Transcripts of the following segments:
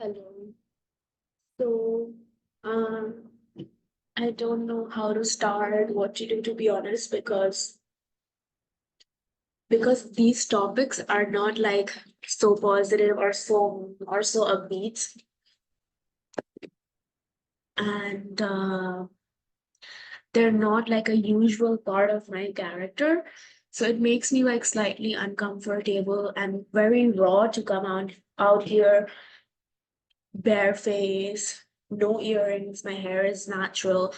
Hello. So, um, I don't know how to start, what to do, to be honest, because these topics are not like so positive or so upbeat, and they're not like a usual part of my character. So it makes me like slightly uncomfortable and very raw to come out here bare face, no earrings, my hair is natural,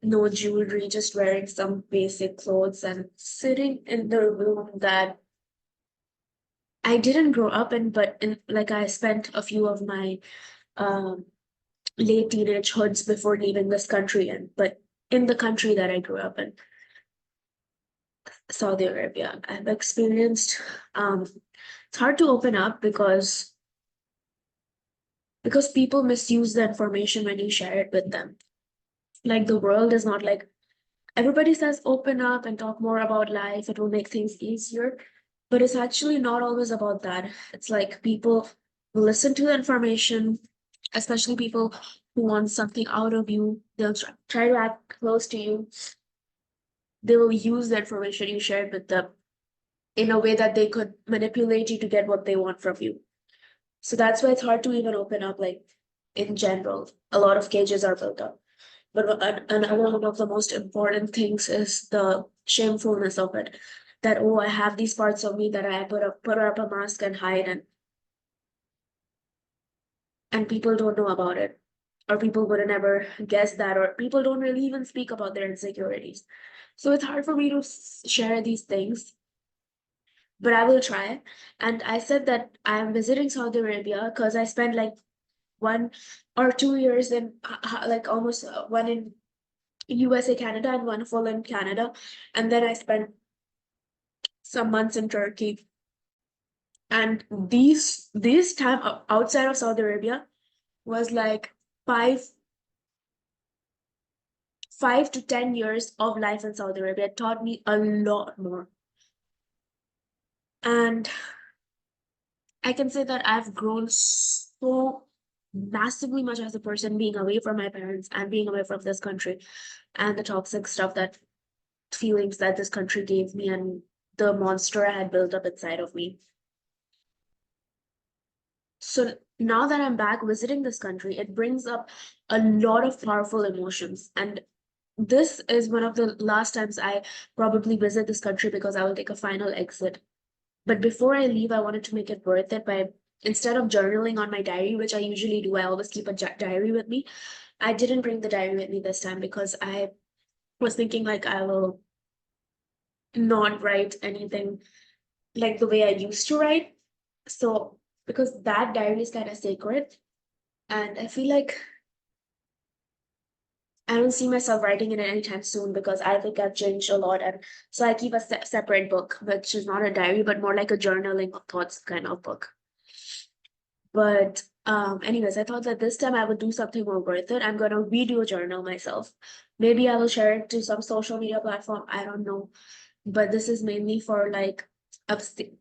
no jewelry, just wearing some basic clothes and sitting in the room that I didn't grow up in, but in like I spent a few of my um, late teenagehoods before leaving this country in, but in the country that I grew up in, Saudi Arabia, I've experienced it's hard to open up because people misuse the information when you share it with them. Like the world is not like everybody says open up and talk more about life, it will make things easier. But it's actually not always about that. It's like people listen to the information, especially people who want something out of you. They'll try to act close to you. They will use the information you shared with them in a way that they could manipulate you to get what they want from you. So that's why it's hard to even open up, like in general. A lot of cages are built up. But another one of the most important things is the shamefulness of it. That, oh, I have these parts of me that I put up a mask and hide, and people don't know about it. Or people would have never guessed that, or people don't really even speak about their insecurities. So it's hard for me to share these things, but I will try. And I said that I'm visiting Saudi Arabia because I spent like 1 or 2 years in like almost one in USA, Canada, and one full in Canada. And then I spent some months in Turkey. And these time outside of Saudi Arabia was like five 5 to 10 years of life in Saudi Arabia. It taught me a lot more. And I can say that I've grown so massively much as a person, being away from my parents and being away from this country and the toxic stuff, that feelings that this country gave me, and the monster I had built up inside of me. So now that I'm back visiting this country, it brings up a lot of powerful emotions. And this is one of the last times I probably visit this country because I will take a final exit. But before I leave, I wanted to make it worth it by, instead of journaling on my diary, which I usually do, I always keep a diary with me. I didn't bring the diary with me this time because I was thinking like I will not write anything like the way I used to write. So because that diary is kind of sacred, and I feel like I don't see myself writing in it anytime soon because I think I've changed a lot. And so I keep a separate book, which is not a diary, but more like a journaling of thoughts kind of book. But anyways, I thought that this time I would do something more worth it. I'm gonna redo a journal myself. Maybe I will share it to some social media platform. I don't know. But this is mainly for like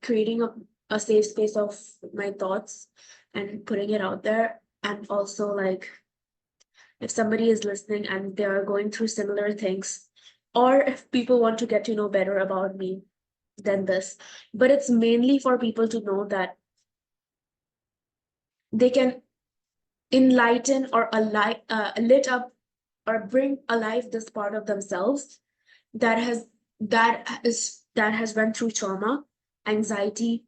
creating a safe space of my thoughts and putting it out there. And also like if somebody is listening and they are going through similar things, or if people want to get to know better about me than this. But it's mainly for people to know that they can enlighten or lit up or bring alive this part of themselves that has went through trauma, anxiety,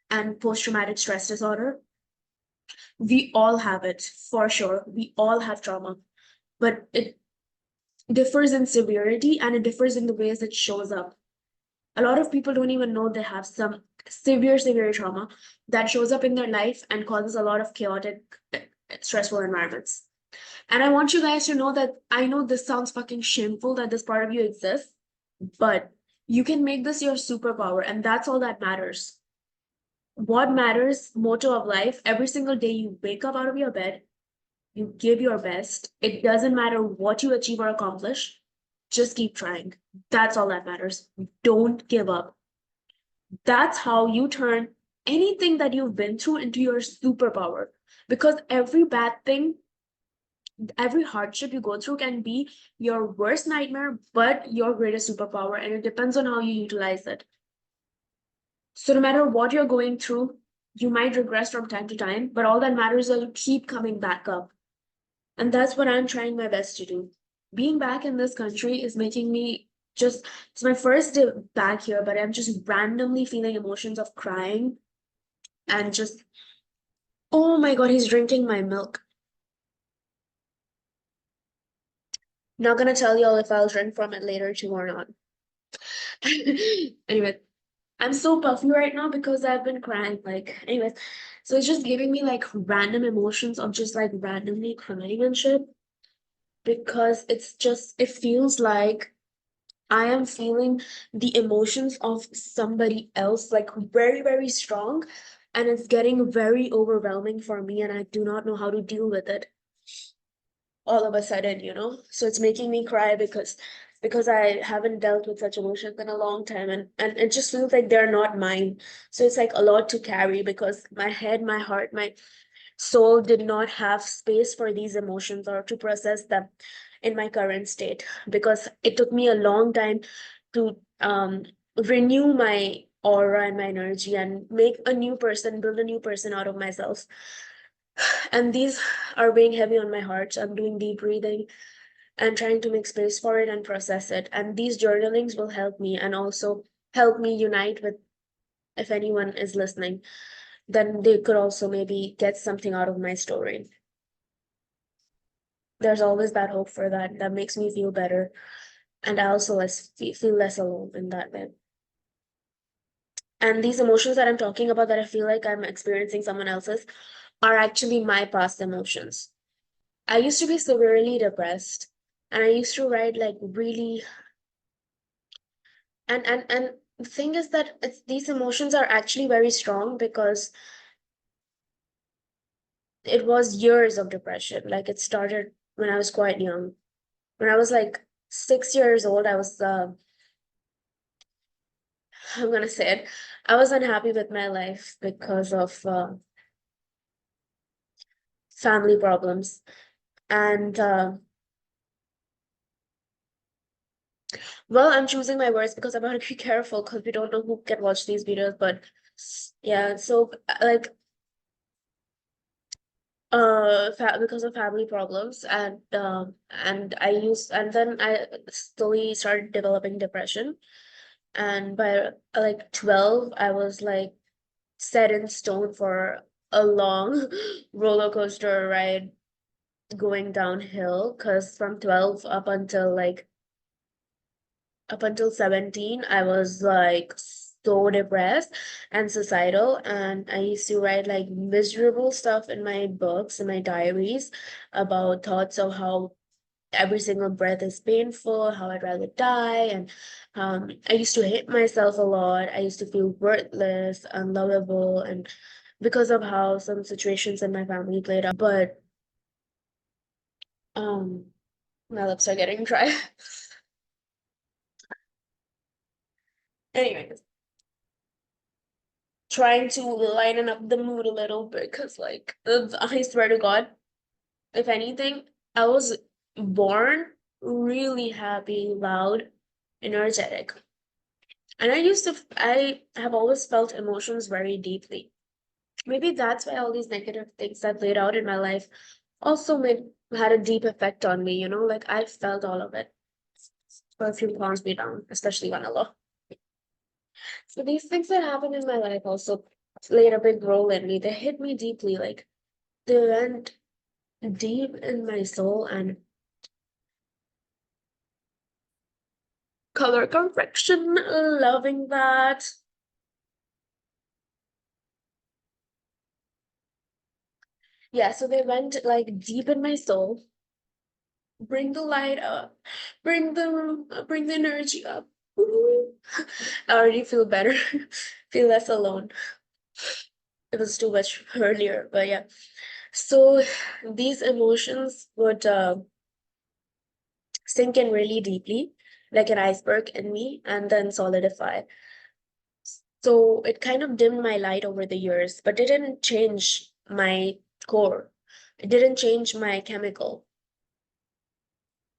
and post-traumatic stress disorder. We all have it for sure. We all have trauma, but it differs in severity and it differs in the ways it shows up. A lot of people don't even know they have some severe trauma that shows up in their life and causes a lot of chaotic, stressful environments. And I want you guys to know that I know this sounds fucking shameful that this part of you exists, but you can make this your superpower, and that's all that matters. What matters, motto of life, every single day you wake up out of your bed, you give your best. It doesn't matter what you achieve or accomplish, just keep trying. That's all that matters. Don't give up. That's how you turn anything that you've been through into your superpower, because every bad thing, every hardship you go through can be your worst nightmare, but your greatest superpower, and it depends on how you utilize it. So no matter what you're going through, you might regress from time to time, but all that matters is you keep coming back up. And that's what I'm trying my best to do. Being back in this country is making me just, it's my first day back here, but I'm just randomly feeling emotions of crying and just, oh my God, he's drinking my milk. Not gonna tell y'all if I'll drink from it later too or not. Anyway, I'm so puffy right now because I've been crying. Like, anyways, so it's just giving me like random emotions of just like randomly crying and shit because it's just, it feels like I am feeling the emotions of somebody else like very, very strong, and it's getting very overwhelming for me, and I do not know how to deal with it all of a sudden, you know? So it's making me cry because I haven't dealt with such emotions in a long time, and it just feels like they're not mine. So it's like a lot to carry because my head, my heart, my soul did not have space for these emotions or to process them in my current state, because it took me a long time to renew my aura and my energy and make a new person, build a new person out of myself. And these are weighing heavy on my heart. So I'm doing deep breathing and trying to make space for it and process it. And these journalings will help me and also help me unite with, if anyone is listening, then they could also maybe get something out of my story. There's always that hope for that. That makes me feel better. And I also feel less alone in that way. And these emotions that I'm talking about that I feel like I'm experiencing someone else's are actually my past emotions. I used to be severely depressed, and I used to write like really, and the thing is that these emotions are actually very strong because it was years of depression. Like it started when I was quite young. When I was like 6 years old, I was I'm gonna say it. I was unhappy with my life because of family problems. And well, I'm choosing my words because I'm gonna be careful because we don't know who can watch these videos. But yeah, so like because of family problems, and and then I slowly started developing depression. And by like 12, I was like set in stone for a long roller coaster ride going downhill, because from 12 up until 17, I was like so depressed and suicidal, and I used to write like miserable stuff in my books, in my diaries, about thoughts of how every single breath is painful, how I'd rather die, and I used to hate myself a lot. I used to feel worthless, unlovable, and because of how some situations in my family played out. But um, my lips are getting dry. Anyways, trying to lighten up the mood a little bit because, like, I swear to God, if anything, I was born really happy, loud, energetic. And I have always felt emotions very deeply. Maybe that's why all these negative things that played out in my life also had a deep effect on me, you know, like I felt all of it. Perfume calms me down, especially vanilla. So these things that happened in my life also played a big role in me. They hit me deeply, like they went deep in my soul, and color correction, loving that. Yeah, so they went like deep in my soul. Bring the light up, bring the energy up. Ooh. I already feel better, feel less alone. It was too much earlier, but yeah. So these emotions would sink in really deeply, like an iceberg in me, and then solidify. So it kind of dimmed my light over the years, but it didn't change my core. It didn't change my chemical.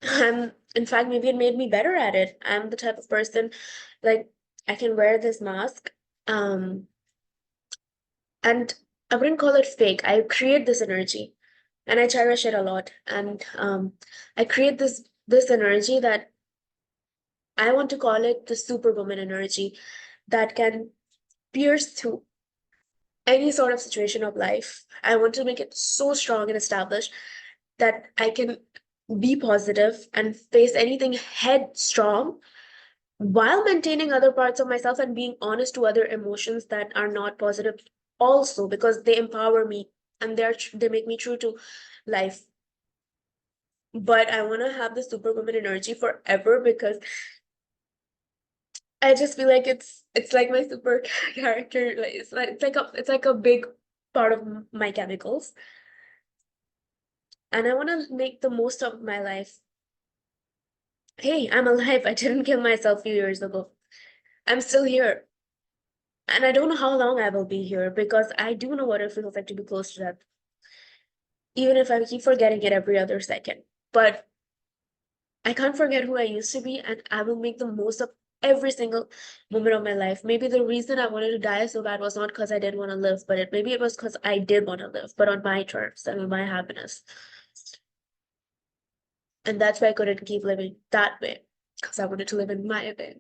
In fact, maybe it made me better at it. I'm the type of person, like, I can wear this mask, um, and I wouldn't call it fake. I create this energy, and I cherish it a lot. And I create this energy that I want to call it the superwoman energy that can pierce through any sort of situation of life. I want to make it so strong and established that I can be positive and face anything headstrong while maintaining other parts of myself and being honest to other emotions that are not positive also, because they empower me and they make me true to life. But I want to have the superwoman energy forever because I just feel like it's like my super character. Like it's like a big part of my chemicals, and I want to make the most of my life. Hey, I'm alive. I didn't kill myself a few years ago. I'm still here, and I don't know how long I will be here because I do know what it feels like to be close to death, even if I keep forgetting it every other second. But I can't forget who I used to be, and I will make the most of every single moment of my life. Maybe the reason I wanted to die so bad was not because I didn't want to live, but maybe it was because I did want to live, but on my terms and with my happiness. And that's why I couldn't keep living that way, because I wanted to live in my way.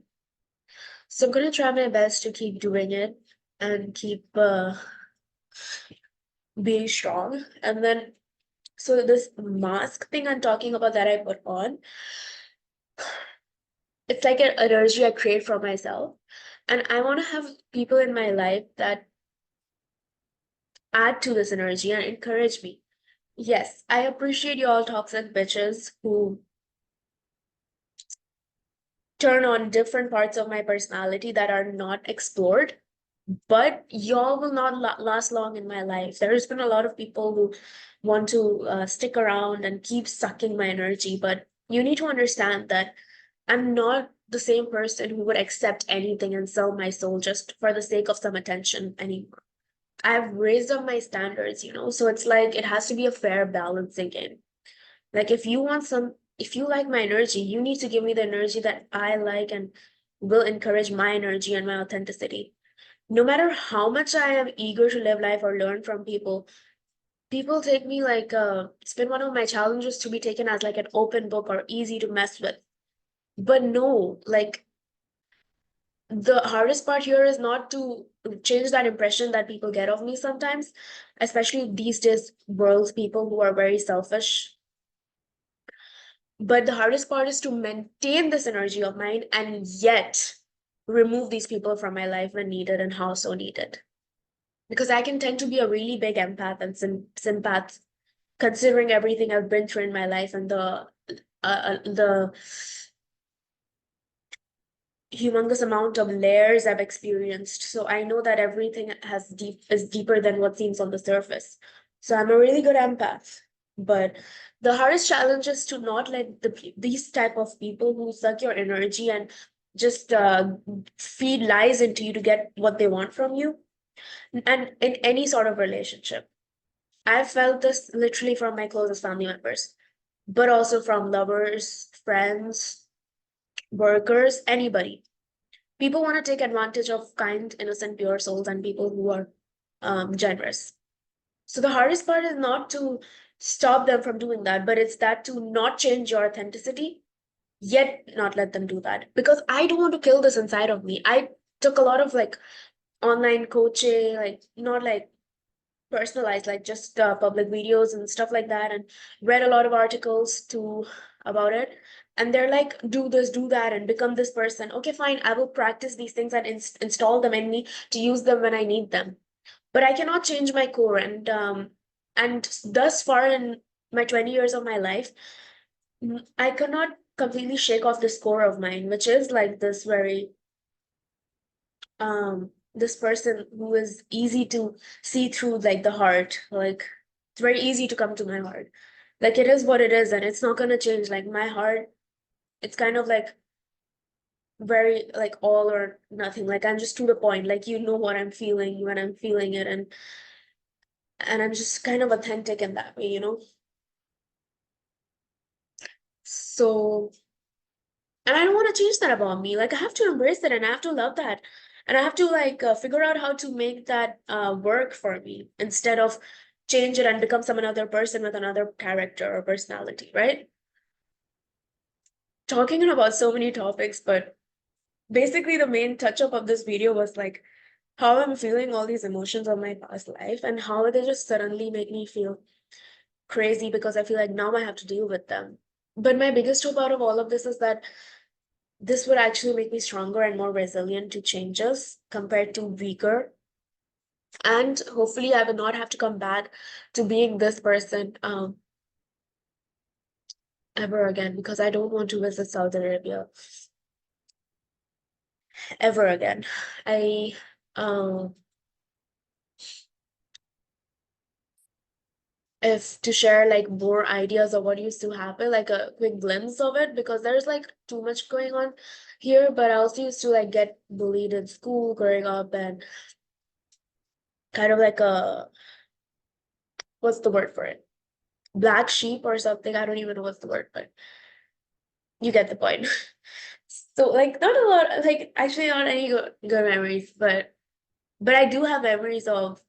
So I'm gonna try my best to keep doing it and keep being strong. And then, so this mask thing I'm talking about that I put on, it's like an energy I create for myself. And I want to have people in my life that add to this energy and encourage me. Yes, I appreciate you all toxic bitches who turn on different parts of my personality that are not explored, but y'all will not last long in my life. There's been a lot of people who want to stick around and keep sucking my energy, but you need to understand that I'm not the same person who would accept anything and sell my soul just for the sake of some attention anymore. I've raised up my standards, so it's like it has to be a fair balancing game. Like if you like my energy, you need to give me the energy that I like and will encourage my energy and my authenticity. No matter how much I am eager to live life or learn from people, people take me like it's been one of my challenges to be taken as like an open book or easy to mess with. But no, like the hardest part here is not to change that impression that people get of me sometimes, especially these days, world's people who are very selfish. But the hardest part is to maintain this energy of mine and yet remove these people from my life when needed and how so needed. Because I can tend to be a really big empath and sympath, considering everything I've been through in my life and the humongous amount of layers I've experienced. So I know that everything is deeper than what seems on the surface. So I'm a really good empath. But the hardest challenge is to not let these type of people who suck your energy and just feed lies into you to get what they want from you. And in any sort of relationship, I've felt this literally from my closest family members, but also from lovers, friends, workers, anybody. People want to take advantage of kind, innocent, pure souls and people who are generous. So the hardest part is not to stop them from doing that, but it's that to not change your authenticity, yet not let them do that. Because I don't want to kill this inside of me. I took a lot of like online coaching, like not like personalized, like just public videos and stuff like that, and read a lot of articles too about it. And they're like, do this, do that, and become this person. Okay, fine, I will practice these things and install them in me to use them when I need them. But I cannot change my core, and thus far in my 20 years of my life, I cannot completely shake off this core of mine, which is like this very this person who is easy to see through, like the heart, like it's very easy to come to my heart, like it is what it is and it's not going to change. Like my heart, it's kind of like very like all or nothing. Like I'm just to the point. Like you know what I'm feeling when I'm feeling it, and I'm just kind of authentic in that way, you know? So, and I don't want to change that about me. Like I have to embrace it and I have to love that. And I have to like figure out how to make that work for me instead of change it and become some another person with another character or personality, right? Talking about so many topics, but basically the main touch up of this video was like how I'm feeling all these emotions of my past life and how they just suddenly make me feel crazy because I feel like now I have to deal with them. But my biggest hope out of all of this is that this would actually make me stronger and more resilient to changes compared to weaker. And hopefully, I will not have to come back to being this person ever again because I don't want to visit Saudi Arabia ever again. I um if to share like more ideas of what used to happen, like a quick glimpse of it, because there's like too much going on here. But I also used to like get bullied in school growing up and kind of like a what's the word for it? Black sheep or something. I don't even know what's the word, but you get the point. So like not a lot, like actually not any good memories, but I do have memories of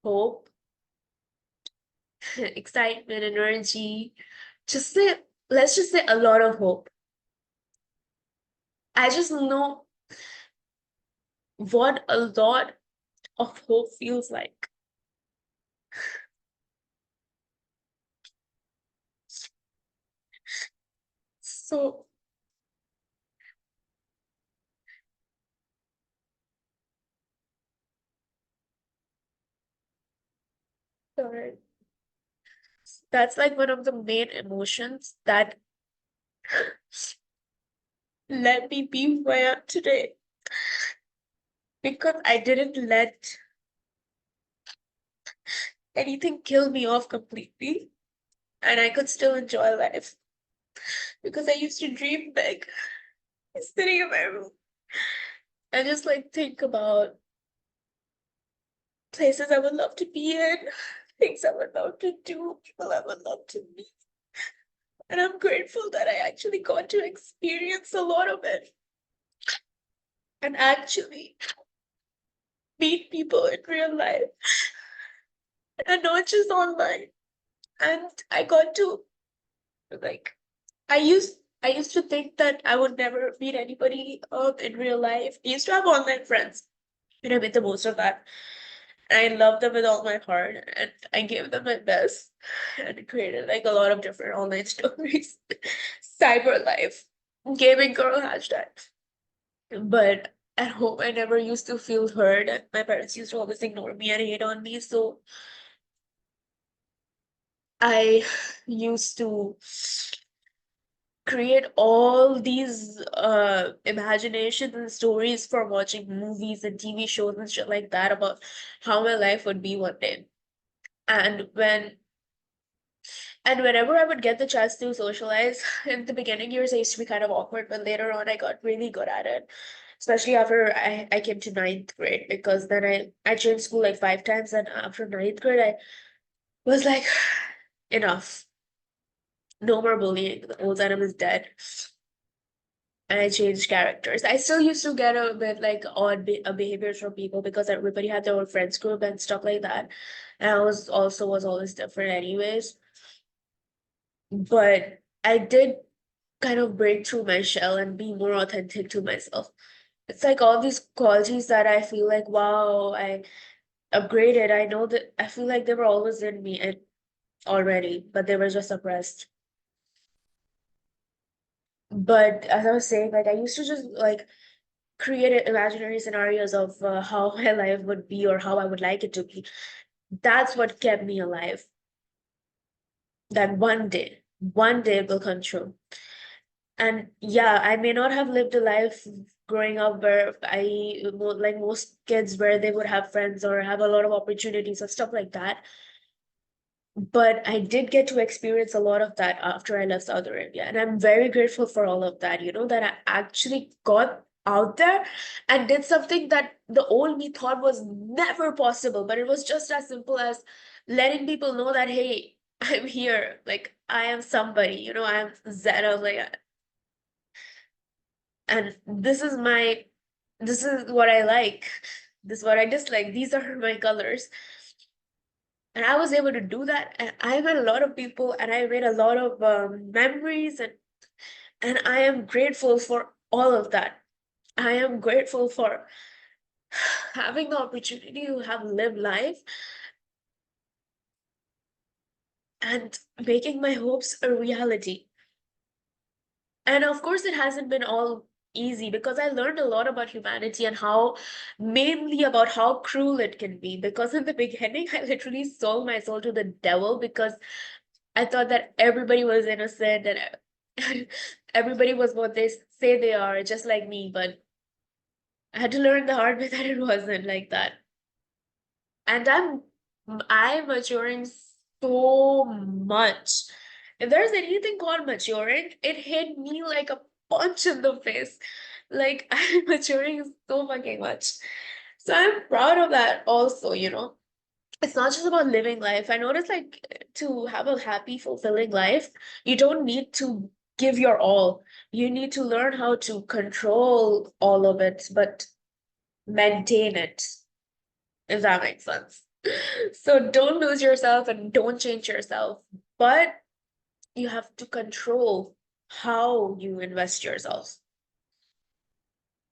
hope, excitement, energy. Just say let's just say a lot of hope. I just know what a lot of hope feels like. So uh, that's like one of the main emotions that let me be who I am today. Because I didn't let anything kill me off completely. And I could still enjoy life. Because I used to dream big, sitting in my room. And just like think about places I would love to be in, things I would love to do, people I would love to meet. And I'm grateful that I actually got to experience a lot of it and actually meet people in real life and not just online. And I got to like I used to think that I would never meet anybody in real life. I used to have online friends, and I made the most of that. And I love them with all my heart, and I gave them my best, and created like a lot of different online stories, cyber life, gaming girl hashtag. But at home, I never used to feel heard. And my parents used to always ignore me and hate on me, so I used to create all these imaginations and stories for watching movies and TV shows and shit like that about how my life would be one day. And whenever I would get the chance to socialize, in the beginning years I used to be kind of awkward, but later on I got really good at it. Especially after I came to ninth grade, because then I changed school like 5 times, and after ninth grade I was like, enough. No more bullying. The old Venom is dead. And I changed characters. I still used to get a bit like odd behaviors from people because everybody had their own friends group and stuff like that. And I was always different anyways. But I did kind of break through my shell and be more authentic to myself. It's like all these qualities that I feel like, wow, I upgraded. I know that I feel like they were always in me and already, but they were just suppressed. But as I was saying, like I used to just like create imaginary scenarios of how my life would be or how I would like it to be. That's what kept me alive. That one day it will come true. And yeah, I may not have lived a life growing up where like most kids, where they would have friends or have a lot of opportunities or stuff like that. but I did get to experience a lot of that after I left Saudi Arabia. And I'm very grateful for all of that, that I actually got out there and did something that the old me thought was never possible. But it was just as simple as letting people know that, hey, I'm here. Like, I am somebody, I am Zara. Like, and this is what I like. This is what I dislike. These are my colors. And I was able to do that. And I met a lot of people and I made a lot of memories, and I am grateful for all of that. I am grateful for having the opportunity to have lived life and making my hopes a reality. And of course, it hasn't been all easy because I learned a lot about humanity and mainly about how cruel it can be. Because in the beginning, I literally sold my soul to the devil because I thought that everybody was innocent and everybody was what they say they are, just like me. But I had to learn the hard way that it wasn't like that. And I'm maturing so much. If there's anything called maturing, it hit me like a punch in the face. Like I'm maturing so fucking much. So I'm proud of that also. It's not just about living life. I notice like to have a happy, fulfilling life, you don't need to give your all. You need to learn how to control all of it, but maintain it, if that makes sense. So don't lose yourself and don't change yourself, but you have to control how you invest yourself.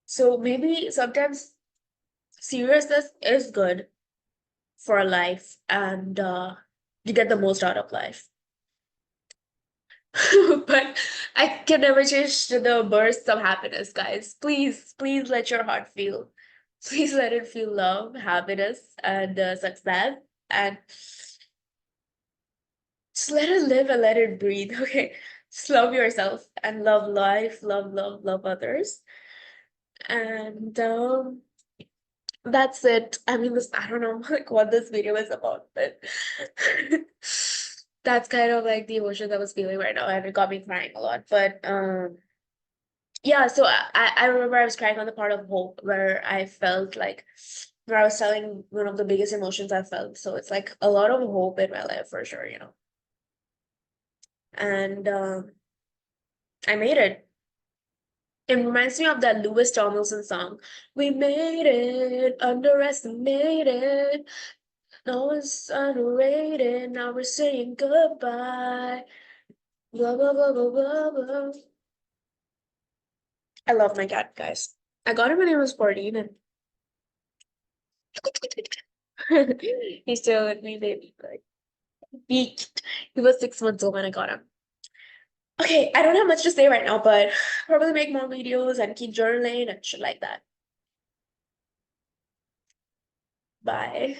So maybe sometimes seriousness is good for life and to get the most out of life. But I can never change the bursts of happiness, guys. Please, please let your heart feel. Please let it feel love, happiness, and success. And just let it live and let it breathe, okay? Just love yourself and love life, love others. And that's it. I mean, I don't know like what this video is about, but that's kind of like the emotions I was feeling right now, and it got me crying a lot. But yeah, so I remember I was crying on the part of hope where I felt like where I was telling one of the biggest emotions I felt. So it's like a lot of hope in my life for sure. And I made it. It reminds me of that Louis Tomlinson song. We made it, underestimated. No one's underrated. Now we're saying goodbye. Blah blah blah blah blah blah. I love my cat, guys. I got him when he was 14 and he's still with me, baby. Like he, he was 6 months old when I got him. Okay, I don't have much to say right now, but probably make more videos and keep journaling and shit like that. Bye.